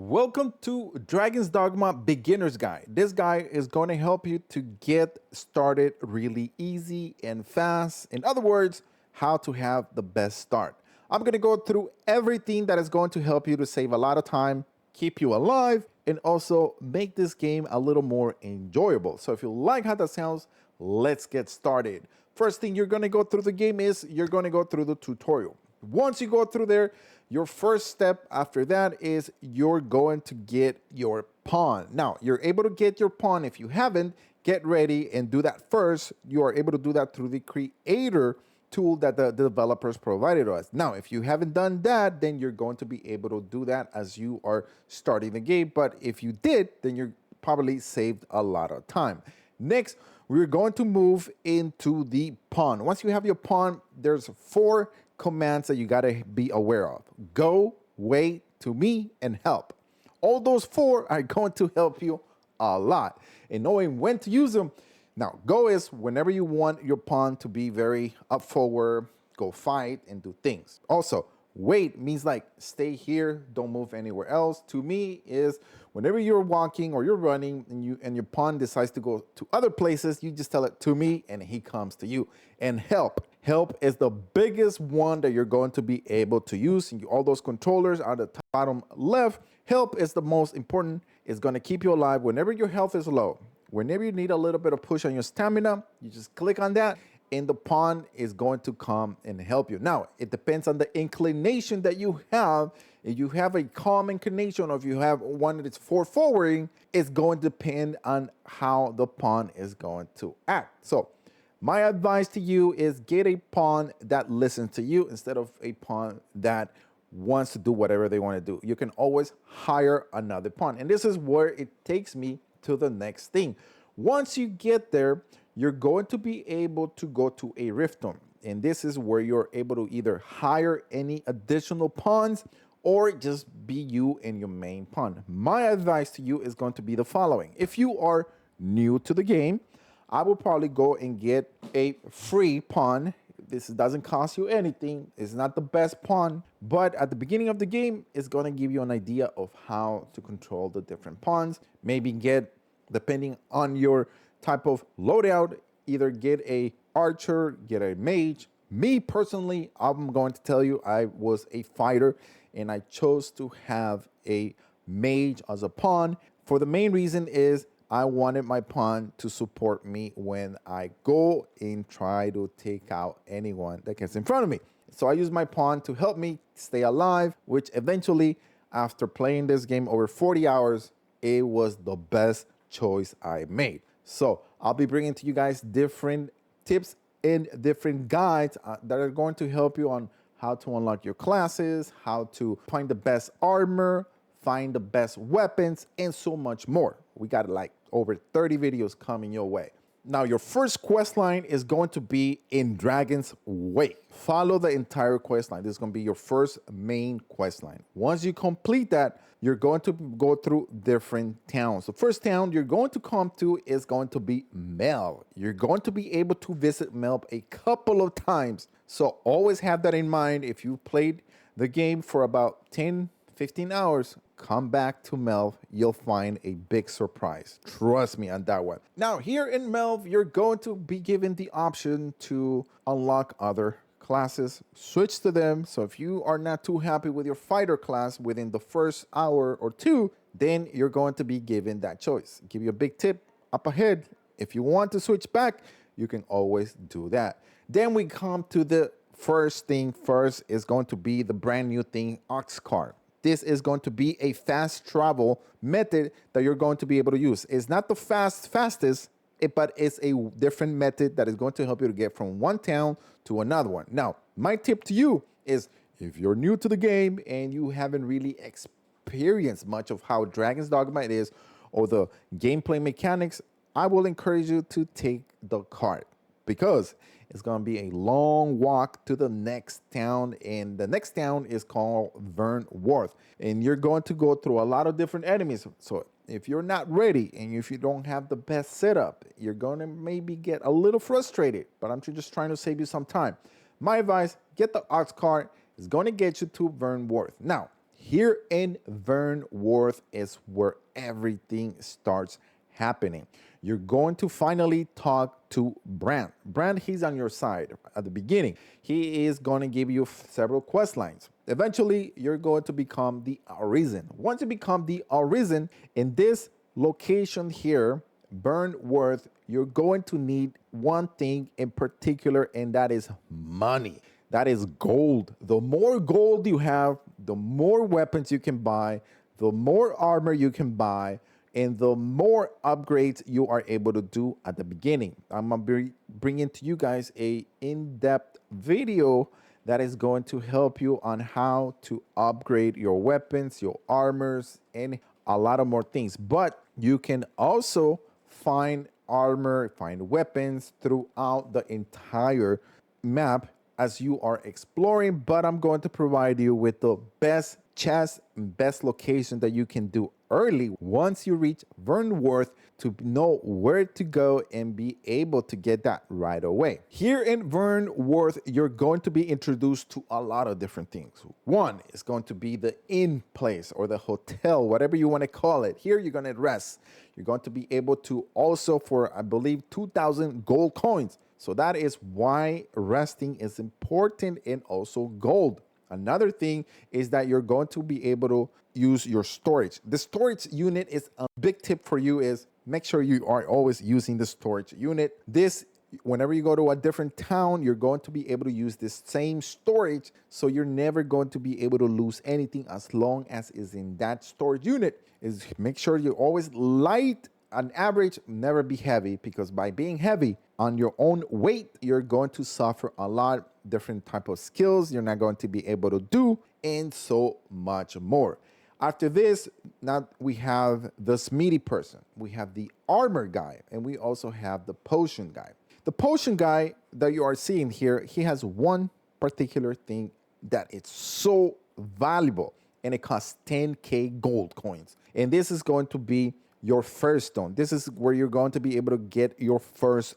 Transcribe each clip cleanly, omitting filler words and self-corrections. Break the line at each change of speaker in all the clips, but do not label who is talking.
Welcome to Dragon's Dogma Beginner's Guide. This guide is going to help you to get started really easy and fast. In other words, how to have the best start. I'm going to go through everything that is going to help you to save a lot of time, keep you alive, and also make this game a little more enjoyable. So if you like how that sounds, let's get started. First thing you're going to go through the game is you're going to go through the tutorial. Once you go through there, your first step after that is you're going to get your pawn. Now, you're able to get your pawn. If you haven't, get ready and do that first. You are able to do that through the creator tool that the developers provided us. Now, if you haven't done that, then you're going to be able to do that as you are starting the game. But if you did, then you're probably saved a lot of time. Next, we're going to move into the pawn. Once you have your pawn, there's 4 commands that you got to be aware of. Go, wait, to me, and help. All those 4 are going to help you a lot in knowing when to use them. Now, go is whenever you want your pawn to be very up forward, go fight and do things. Also, wait means like stay here, don't move anywhere else. To me is whenever you're walking or you're running and your pawn decides to go to other places, you just tell it to me and he comes to you. And help. Help is the biggest one that you're going to be able to use. And all those controllers are the bottom left. Help is the most important. It's going to keep you alive whenever your health is low. Whenever you need a little bit of push on your stamina, you just click on that and the pawn is going to come and help you. Now, it depends on the inclination that you have. If you have a calm inclination or if you have one that is forwarding, it's going to depend on how the pawn is going to act. So my advice to you is get a pawn that listens to you instead of a pawn that wants to do whatever they want to do. You can always hire another pawn. And this is where it takes me to the next thing. Once you get there, you're going to be able to go to a Rifton. And this is where you're able to either hire any additional pawns or just be you and your main pawn. My advice to you is going to be the following. If you are new to the game, I will probably go and get a free pawn. This doesn't cost you anything. It's not the best pawn, but at the beginning of the game, it's going to give you an idea of how to control the different pawns. Maybe get, depending on your type of loadout, either get a archer, get a mage. Me personally, I'm going to tell you, I was a fighter and I chose to have a mage as a pawn. For the main reason is I wanted my pawn to support me when I go and try to take out anyone that gets in front of me. So I use my pawn to help me stay alive, which eventually, after playing this game over 40 hours, it was the best choice I made. So I'll be bringing to you guys different tips and different guides that are going to help you on how to unlock your classes, how to find the best armor, find the best weapons, and so much more. We got like over 30 videos coming your way. Now, your first quest line is going to be in Dragon's Way. Follow the entire quest line. This is going to be your first main quest line. Once you complete that, you're going to go through different towns. The first town you're going to come to is going to be Melv. You're going to be able to visit Melv a couple of times. So always have that in mind. If you played the game for about 10-15 hours, come back to Melv, you'll find a big surprise. Trust me on that one. Now, here in Melv, you're going to be given the option to unlock other classes, switch to them. So if you are not too happy with your fighter class within the first hour or 2, then you're going to be given that choice. Give you a big tip up ahead. If you want to switch back, you can always do that. Then we come to the first thing first is going to be the brand new thing, Ox Cart. This is going to be a fast travel method that you're going to be able to use. It's not the fastest, but it's a different method that is going to help you to get from one town to another one. Now, my tip to you is if you're new to the game and you haven't really experienced much of how Dragon's Dogma it is or the gameplay mechanics, I will encourage you to take the cart because it's going to be a long walk to the next town, and the next town is called Vernworth, and you're going to go through a lot of different enemies. So if you're not ready and if you don't have the best setup, you're going to maybe get a little frustrated, but I'm just trying to save you some time. My advice, get the ox cart. It's going to get you to Vernworth. Now, Here in Vernworth is where everything starts happening. You're going to finally talk to Brand. Brand, he's on your side at the beginning. He is going to give you several quest lines. Eventually, you're going to become the Arisen. Once you become the Arisen, in this location here, Vernworth, you're going to need one thing in particular, and that is money. That is gold. The more gold you have, the more weapons you can buy, the more armor you can buy, and the more upgrades you are able to do at the beginning. I'm going to be bringing to you guys a in-depth video that is going to help you on how to upgrade your weapons, your armors, and a lot of more things. But you can also find armor, find weapons throughout the entire map as you are exploring, but I'm going to provide you with the best chest and best location that you can do early once you reach Vernworth to know where to go and be able to get that right away. Here in Vernworth, you're going to be introduced to a lot of different things. One is going to be the inn place or the hotel, whatever you want to call it. Here you're going to rest. You're going to be able to also, for I believe 2,000 gold coins. So that is why resting is important, and also gold. Another thing is that you're going to be able to use your storage. The storage unit is a big tip for you is make sure you are always using the storage unit. This, whenever you go to a different town, you're going to be able to use this same storage. So you're never going to be able to lose anything as long as is in that storage unit. Is make sure you're always light. On average, never be heavy, because by being heavy on your own weight, you're going to suffer a lot different type of skills you're not going to be able to do, and so much more. After this, now we have the smithy person, we have the armor guy, and we also have the potion guy. The potion guy that you are seeing here, he has one particular thing that it's so valuable, and it costs 10k gold coins. And this is going to be your first stone. This is where you're going to be able to get your first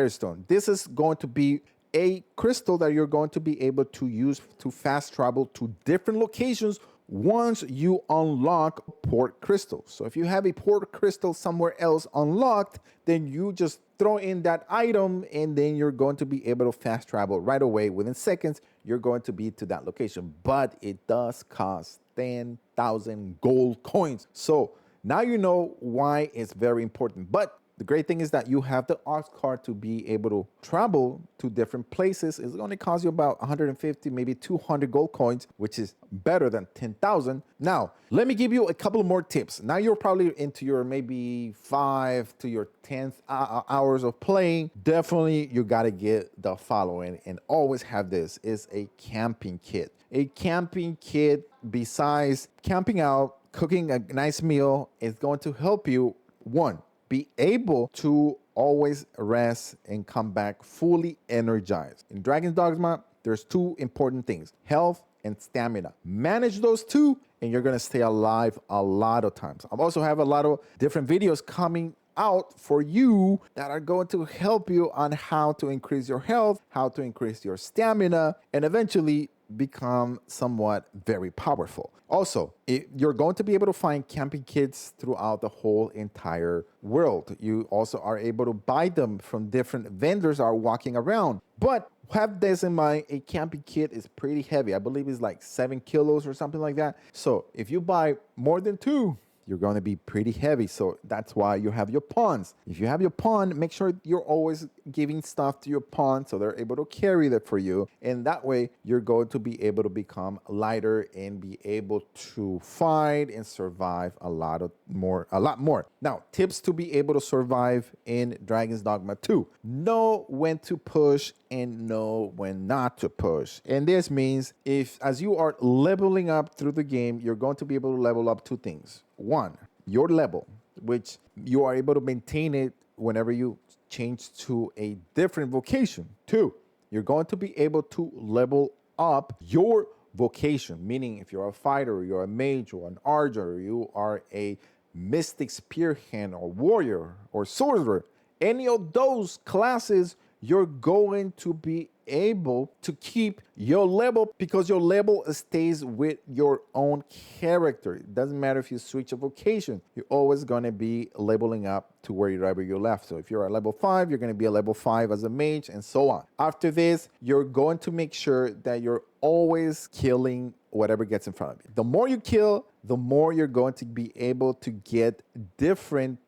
stone. This is going to be a crystal that you're going to be able to use to fast travel to different locations once you unlock port crystal. So if you have a port crystal somewhere else unlocked, then you just throw in that item, and then you're going to be able to fast travel right away. Within seconds, you're going to be to that location. But it does cost 10,000 gold coins. So now you know why it's very important. But the great thing is that you have the ox cart to be able to travel to different places. It's going to cost you about 150, maybe 200 gold coins, which is better than 10,000. Now, let me give you a couple more tips. Now you're probably into your maybe 5 to your 10th hours of playing. Definitely, you got to get the following, and always have this, is a camping kit. A camping kit, besides camping out, cooking a nice meal, is going to help you, one, be able to always rest and come back fully energized. In Dragon's Dogma, there's two important things: health and stamina. Manage those two, and you're gonna stay alive a lot of times. I also have a lot of different videos coming out for you that are going to help you on how to increase your health, how to increase your stamina, and eventually become somewhat very powerful. Also, you're going to be able to find camping kits throughout the whole entire world. You also are able to buy them from different vendors that are walking around. But have this in mind, a camping kit is pretty heavy. I believe it's like 7 kilos or something like that. So if you buy more than 2, you're going to be pretty heavy. So that's why you have your pawns. If you have your pawn, make sure you're always giving stuff to your pawn so they're able to carry that for you. And that way you're going to be able to become lighter and be able to fight and survive a lot more. Now, tips to be able to survive in Dragon's Dogma 2. Know when to push and know when not to push. And this means as you are leveling up through the game, you're going to be able to level up 2 things. 1, your level, which you are able to maintain it whenever you change to a different vocation. 2, you're going to be able to level up your vocation, meaning if you're a fighter, you're a mage, or an archer, you are a mystic spearhand or warrior or sorcerer, any of those classes, you're going to be able to keep your level, because your level stays with your own character. It doesn't matter if you switch a vocation, you're always going to be leveling up to wherever you left. So if you're at level 5, you're going to be a level 5 as a mage, and so on. After this, you're going to make sure that you're always killing whatever gets in front of you. The more you kill, the more you're going to be able to get different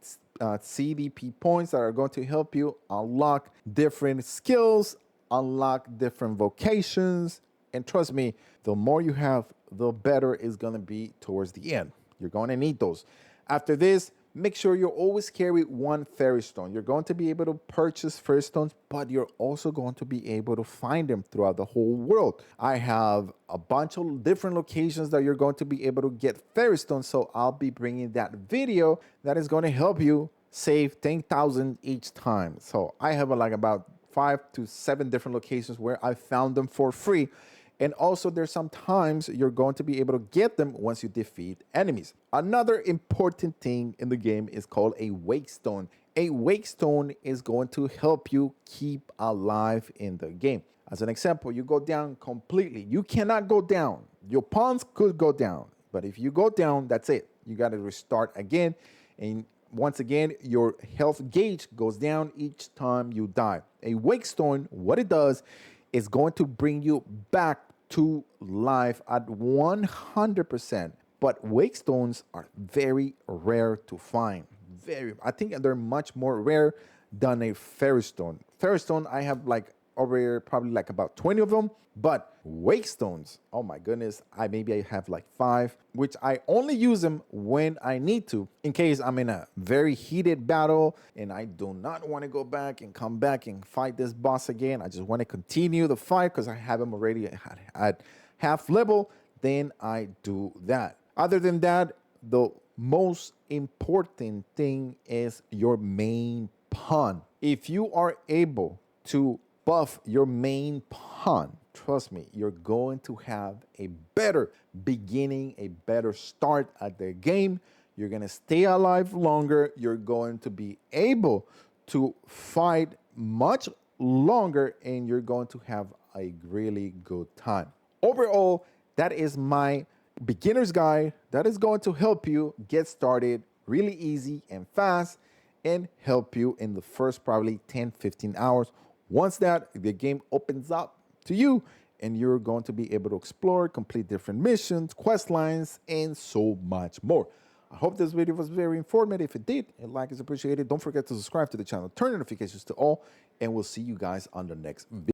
CDP points that are going to help you unlock different skills, unlock different vocations. And trust me, the more you have, the better it's going to be towards the end. You're going to need those. After this, make sure you always carry one fairy stone. You're going to be able to purchase fairy stones, but you're also going to be able to find them throughout the whole world. I have a bunch of different locations that you're going to be able to get fairy stones, so I'll be bringing that video that is going to help you save 10,000 each time. So I have like about 5 to 7 different locations where I found them for free. And also there's some times you're going to be able to get them once you defeat enemies. Another important thing in the game is called a wake stone. A wake stone is going to help you keep alive in the game. As an example, you go down completely. You cannot go down. Your pawns could go down, but if you go down, that's it. You got to restart again. And once again, your health gauge goes down each time you die. A wake stone, what it does is going to bring you back to life at 100%. But wake stones are very rare to find. I think they're much more rare than a fairy stone. Fairy stone, I have like over probably like about 20 of them. But wake stones, oh my goodness, I have like 5, which I only use them when I need to, in case I'm in a very heated battle and I do not want to go back and come back and fight this boss again. I just want to continue the fight because I have him already at half level. Then I do that. Other than that, the most important thing is your main pawn. If you are able to buff your main pawn, trust me, you're going to have a better beginning, a better start at the game. You're going to stay alive longer. You're going to be able to fight much longer, and you're going to have a really good time. Overall, that is my beginner's guide that is going to help you get started really easy and fast and help you in the first probably 10-15 hours. Once that, the game opens up to you and you're going to be able to explore, complete different missions, quest lines, and so much more. I hope this video was very informative. If it did, a like is appreciated. Don't forget to subscribe to the channel, turn notifications to all, and we'll see you guys on the next video.